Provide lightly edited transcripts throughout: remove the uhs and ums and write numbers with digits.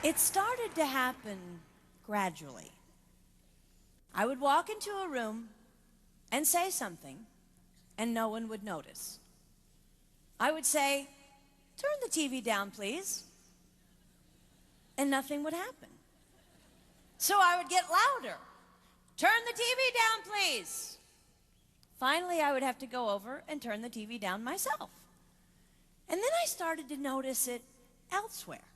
It started to happen gradually. I would walk into a room and say something, and no one would notice. I would say, "Turn the TV down, please," and nothing would happen. So I would get louder. "Turn the TV down, please." Finally, I would have to go over and turn the TV down myself. And then I started to notice it elsewhere.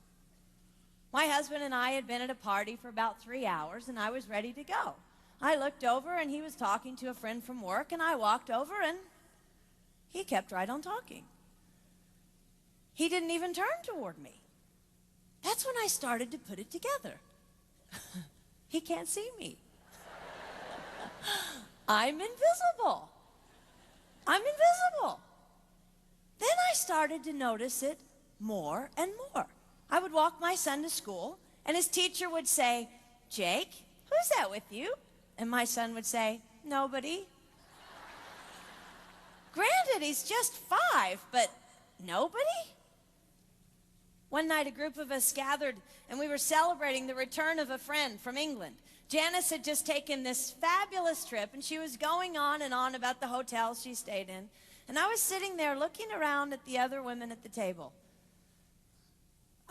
My husband and I had been at a party for about 3 hours, and I was ready to go. I looked over, and he was talking to a friend from work, and I walked over, and he kept right on talking. He didn't even turn toward me. That's when I started to put it together. He can't see me. I'm invisible. I'm invisible. Then I started to notice it more and more. I would walk my son to school, and his teacher would say, "Jake, who's that with you?" And my son would say, "Nobody." Granted, he's just 5, but nobody? One night, a group of us gathered, and we were celebrating the return of a friend from England. Janice had just taken this fabulous trip, and she was going on and on about the hotels she stayed in. And I was sitting there looking around at the other women at the table.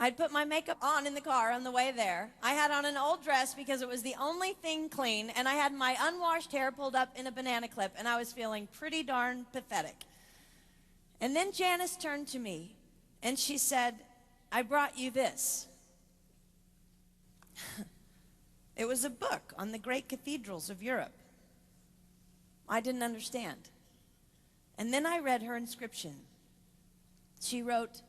I'd put my makeup on in the car on the way there. I had on an old dress because it was the only thing clean, and I had my unwashed hair pulled up in a banana clip, and I was feeling pretty darn pathetic. And then Janice turned to me, and she said, "I brought you this." It was a book on the great cathedrals of Europe. I didn't understand. And then I read her inscription. She wrote,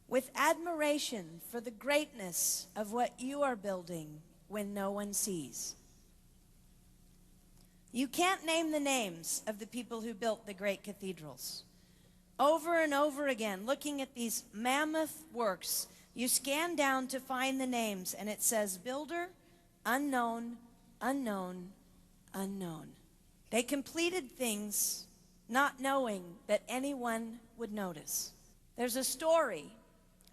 "With admiration for the greatness of what you are building when no one sees." You can't name the names of the people who built the great cathedrals. Over and over again, looking at these mammoth works, you scan down to find the names, and it says, "Builder, unknown, unknown, unknown." They completed things not knowing that anyone would notice. There's a story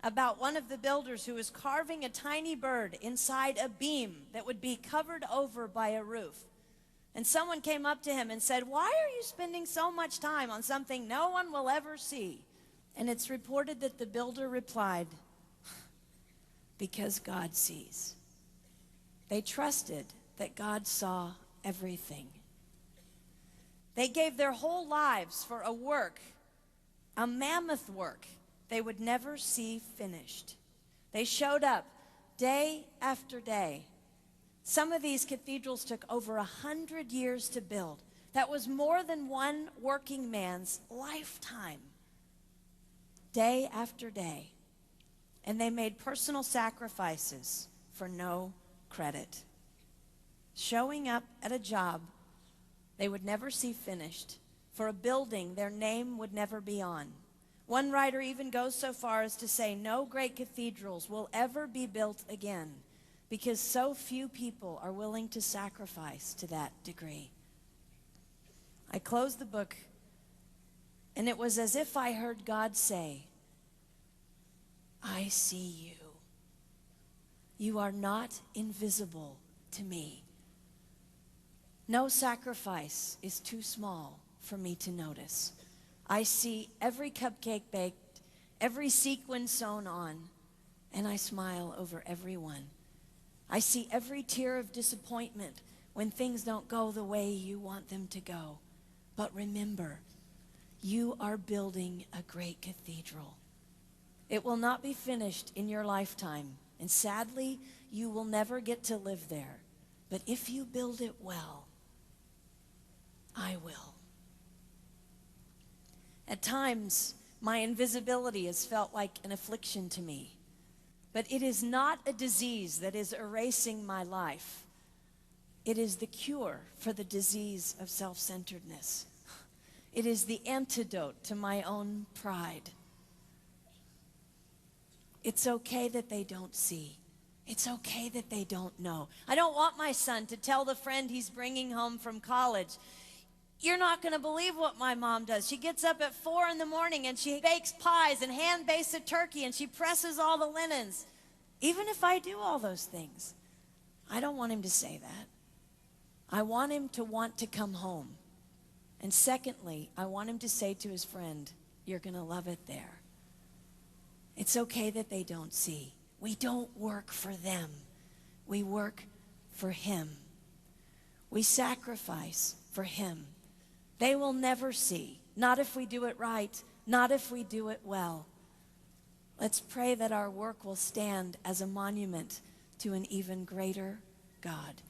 about one of the builders who was carving a tiny bird inside a beam that would be covered over by a roof. And someone came up to him and said, "Why are you spending so much time on something no one will ever see?" And it's reported that the builder replied, "Because God sees." They trusted that God saw everything. They gave their whole lives for a work, a mammoth work, they would never see finished. They showed up day after day. Some of these cathedrals took over 100 years to build. That was more than one working man's lifetime. Day after day. And they made personal sacrifices for no credit. Showing up at a job they would never see finished, for a building their name would never be on. One writer even goes so far as to say no great cathedrals will ever be built again because so few people are willing to sacrifice to that degree. I closed the book, and it was as if I heard God say, "I see you. You are not invisible to me. No sacrifice is too small for me to notice. I see every cupcake baked, every sequin sewn on, and I smile over every one. I see every tear of disappointment when things don't go the way you want them to go. But remember, you are building a great cathedral. It will not be finished in your lifetime, and sadly, you will never get to live there. But if you build it well, I will." At times, my invisibility has felt like an affliction to me. But it is not a disease that is erasing my life. It is the cure for the disease of self-centeredness. It is the antidote to my own pride. It's okay that they don't see. It's okay that they don't know. I don't want my son to tell the friend he's bringing home from college, "You're not going to believe what my mom does. She gets up at 4 in the morning and she bakes pies and hand bastes a turkey and she presses all the linens." Even if I do all those things, I don't want him to say that. I want him to want to come home. And secondly, I want him to say to his friend, you're going to love it there. It's okay that they don't see. We don't work for them. We work for him. We sacrifice for him. They will never see. Not if we do it right. Not if we do it well. Let's pray that our work will stand as a monument to an even greater God.